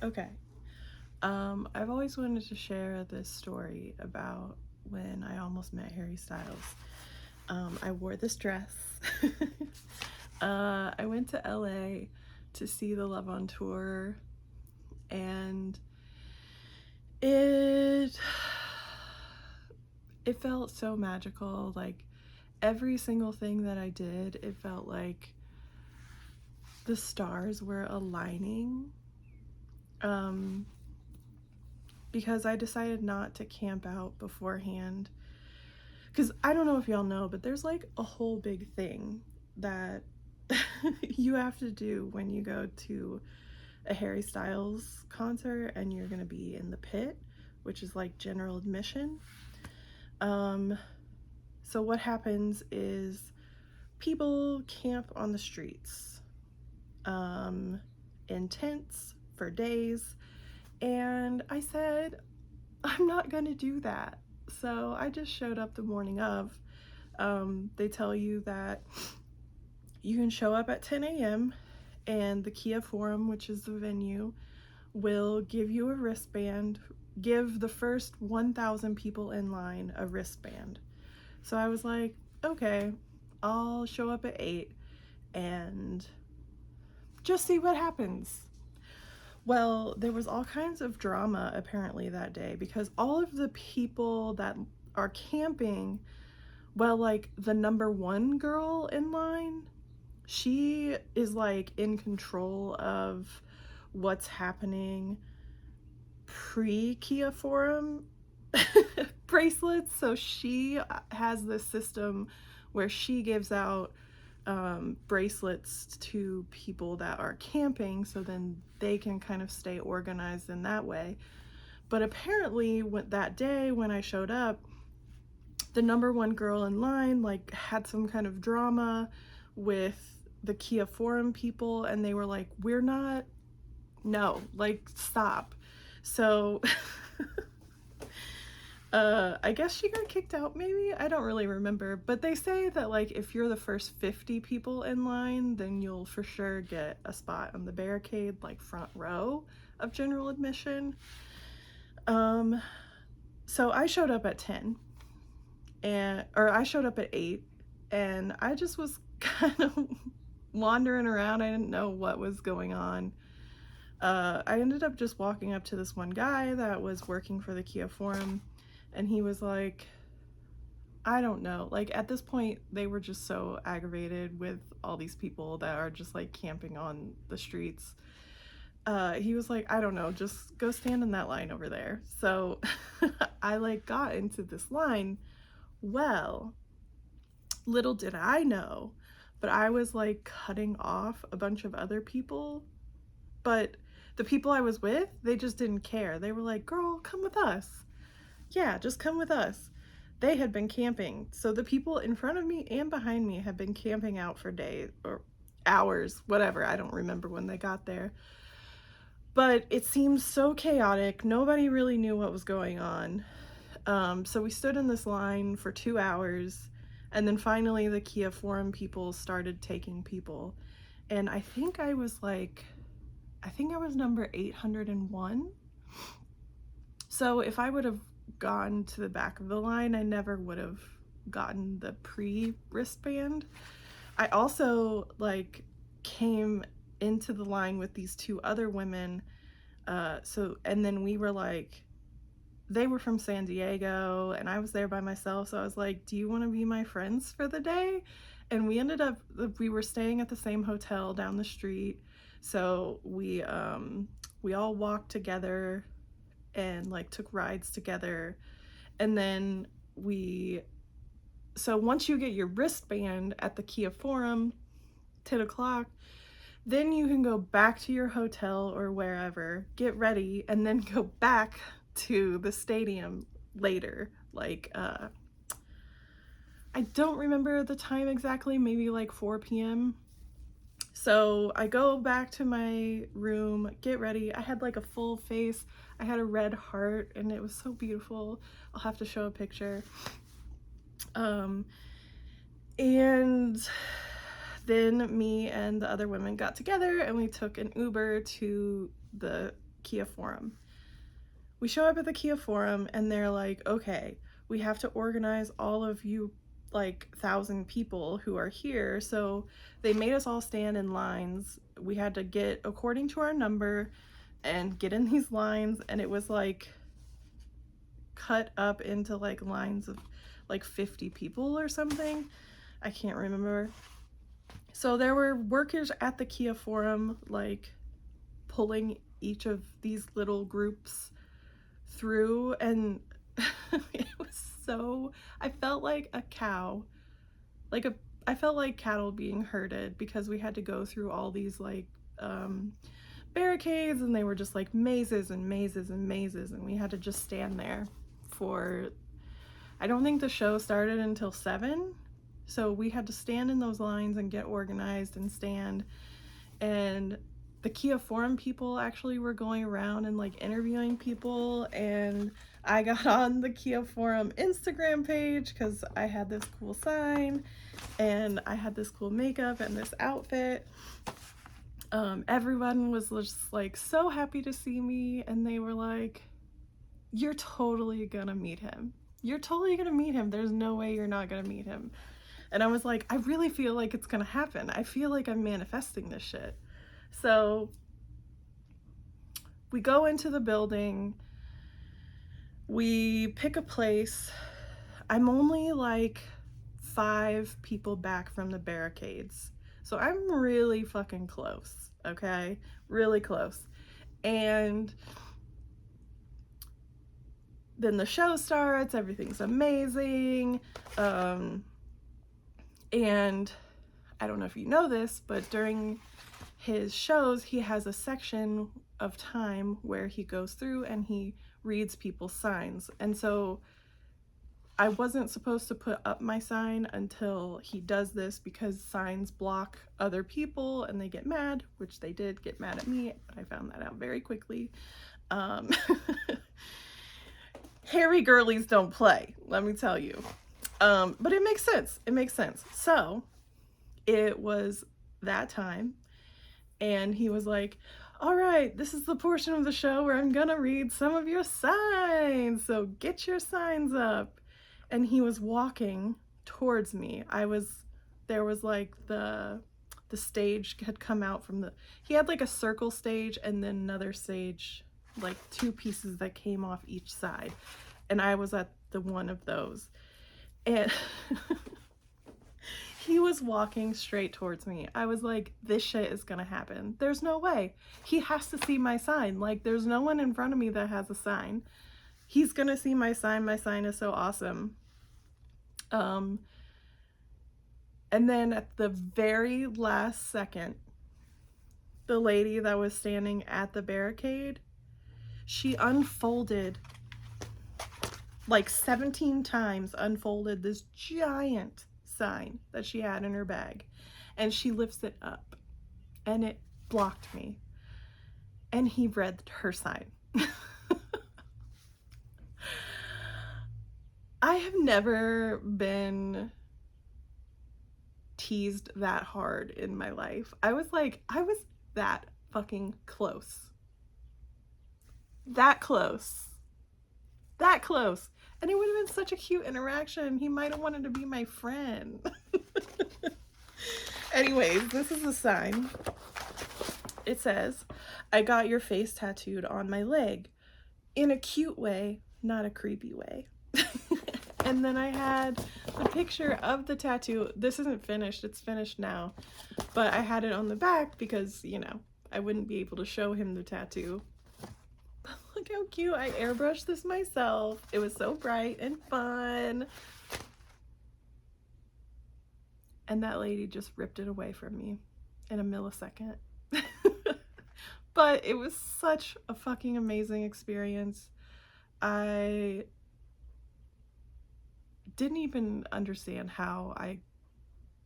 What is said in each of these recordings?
Okay. I've always wanted to share this story about when I almost met Harry Styles. I wore this dress. I went to LA to see the Love on Tour, and it it felt so magical. Like every single thing that I did, it felt like the stars were aligning. Um, because I decided not to camp out beforehand. Because I don't know if y'all know, but there's like a whole big thing that you have to do when you go to a Harry Styles concert and you're going to be in the pit, which is like general admission. Um, so, what happens is people camp on the streets um, in tents for days. And I said, I'm not going to do that. So I just showed up the morning of. They tell you that you can show up at 10 a.m. and the Kia Forum, which is the venue, will give you a wristband, give the first 1,000 people in line a wristband. So I was like, okay, I'll show up at 8 and just see what happens. Well, there was all kinds of drama apparently that day because all of the people that are camping, well, like the number one girl in line, she is like in control of what's happening pre Kia Forum bracelets. So she has this system where she gives out bracelets to people that are camping so then they can kind of stay organized in that way. But apparently, that day when I showed up, the number one girl in line like had some kind of drama with the Kia Forum people, and they were like, "We're not, no, like stop." So I guess she got kicked out, maybe? I don't really remember. But they say that, like, if you're the first 50 people in line, then you'll for sure get a spot on the barricade, like front row of general admission. Um, so I showed up at 10, or I showed up at 8, and I just was kind of wandering around. I didn't know what was going on. I ended up just walking up to this one guy that was working for the Kia Forum, and he was like, I don't know. Like at this point, they were just so aggravated with all these people that are just like camping on the streets. He was like, I don't know, just go stand in that line over there. So I like got into this line. Well, little did I know, but I was like cutting off a bunch of other people. But the people I was with, they just didn't care. They were like, girl, come with us. Yeah, just come with us. They had been camping. So the people in front of me and behind me had been camping out for days or hours, whatever. I don't remember when they got there. But it seemed so chaotic. Nobody really knew what was going on. So we stood in this line for 2 hours. And then finally, the Kia Forum people started taking people. And I think I was number 801. So if I would have gone to the back of the line, I never would have gotten the pre wristband. I also like came into the line with these two other women. And then we were like, they were from San Diego and I was there by myself. So I was like, do you want to be my friends for the day? And we were staying at the same hotel down the street. So we all walked together and like took rides together. And then so once you get your wristband at the Kia Forum, 10 o'clock, then you can go back to your hotel or wherever, get ready, and then go back to the stadium later. Like, I don't remember the time exactly, maybe like 4 p.m. So I go back to my room, get ready. I had like a full face. I had a red heart and it was so beautiful. I'll have to show a picture. And then me and the other women got together and we took an Uber to the Kia Forum. We show up at the Kia Forum and they're like, okay, we have to organize all of you like 1,000 people who are here. So they made us all stand in lines. We had to get according to our number and get in these lines, and it was like cut up into like lines of like 50 people or something. I can't remember. So there were workers at the Kia Forum like pulling each of these little groups through, and it was so, I felt like a cow, I felt like cattle being herded, because we had to go through all these like barricades, and they were just like mazes and mazes and mazes, and we had to just stand there for, I don't think the show started until 7, so we had to stand in those lines and get organized and stand. And the Kia Forum people actually were going around and like interviewing people, and I got on the Kia Forum Instagram page because I had this cool sign and I had this cool makeup and this outfit. Everyone was just like so happy to see me, and they were like, you're totally gonna meet him. You're totally gonna meet him. There's no way you're not gonna meet him. And I was like, I really feel like it's gonna happen. I feel like I'm manifesting this shit. So we go into the building, we pick a place. I'm only like 5 people back from the barricades, so I'm really fucking close, okay? Really close. And then the show starts, everything's amazing. And I don't know if you know this, but during his shows, he has a section of time where he goes through and he reads people's signs. And so I wasn't supposed to put up my sign until he does this, because signs block other people and they get mad, which they did get mad at me, but I found that out very quickly. Hairy girlies don't play, let me tell you. But it makes sense. It makes sense. So it was that time, and he was like, all right, this is the portion of the show where I'm gonna read some of your signs, so get your signs up. And he was walking towards me. There was like the stage had come out from he had like a circle stage and then another stage, like 2 pieces that came off each side. And I was at the one of those. And he was walking straight towards me. I was like, this shit is gonna happen. There's no way. He has to see my sign. Like, there's no one in front of me that has a sign. He's gonna see my sign. My sign is so awesome. And then at the very last second, the lady that was standing at the barricade, she unfolded like 17 times, unfolded this giant sign that she had in her bag, and she lifts it up and it blocked me, and he read her sign. I have never been teased that hard in my life. I was that fucking close. That close. That close. And it would have been such a cute interaction. He might have wanted to be my friend. Anyways, this is the sign. It says, I got your face tattooed on my leg. In a cute way, not a creepy way. And then I had the picture of the tattoo. This isn't finished, it's finished now. But I had it on the back because, you know, I wouldn't be able to show him the tattoo. Look how cute. I airbrushed this myself. It was so bright and fun. And that lady just ripped it away from me in a millisecond. But it was such a fucking amazing experience. I didn't even understand how I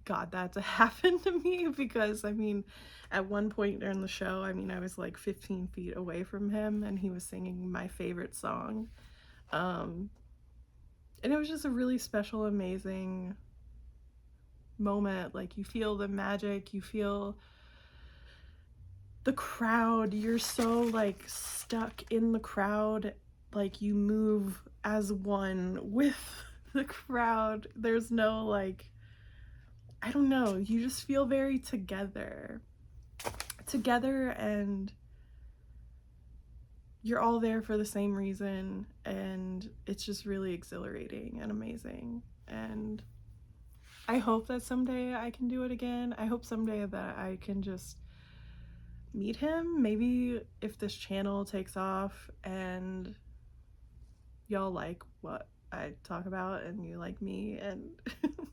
got that to happen to me, because I mean, at one point during the show, I mean, I was like 15 feet away from him and he was singing my favorite song. And it was just a really special, amazing moment. Like, you feel the magic, you feel the crowd, you're so like stuck in the crowd, like you move as one with the crowd. There's no like, I don't know, you just feel very together, and you're all there for the same reason, and it's just really exhilarating and amazing. And I hope that someday I can do it again. I hope someday that I can just meet him. Maybe if this channel takes off and y'all like what I talk about and you like me, and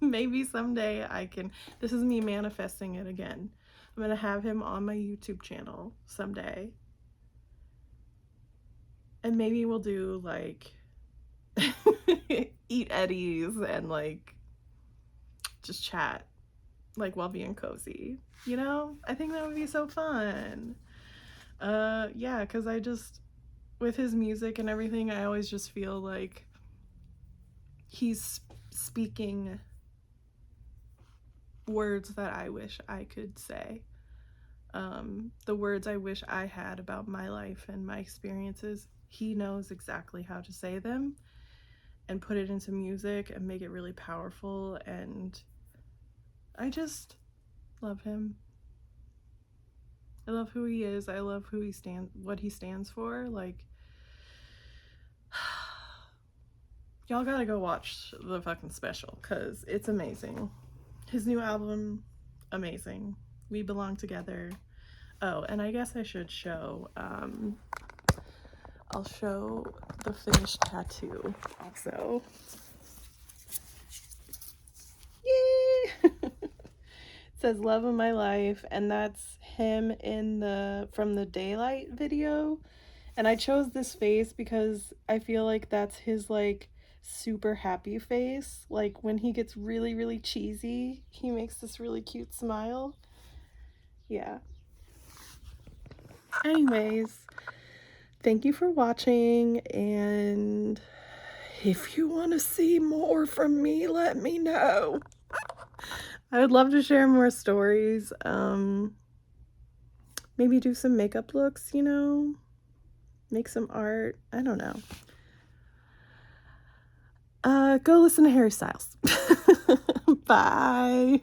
maybe someday I can, this is me manifesting it again. I'm gonna have him on my YouTube channel someday. And maybe we'll do like eat Eddies and like just chat like while being cozy, you know? I think that would be so fun. Yeah, because I just, with his music and everything, I always just feel like he's speaking words that I wish I could say. The words I wish I had about my life and my experiences. He knows exactly how to say them and put it into music and make it really powerful, and I just love him. I love who he is. I love who he stands, what he stands for. Like, y'all gotta go watch the fucking special because it's amazing. His new album, amazing. We Belong Together. Oh, and I guess I should show, I'll show the finished tattoo also. Yay! It says love of my life, and that's him in the from the Daylight video. And I chose this face because I feel like that's his like super happy face. Like when he gets really, really cheesy, he makes this really cute smile. Yeah. Anyways, thank you for watching, and if you want to see more from me, let me know. I would love to share more stories. Maybe do some makeup looks, you know? Make some art. I don't know. Go listen to Harry Styles. Bye.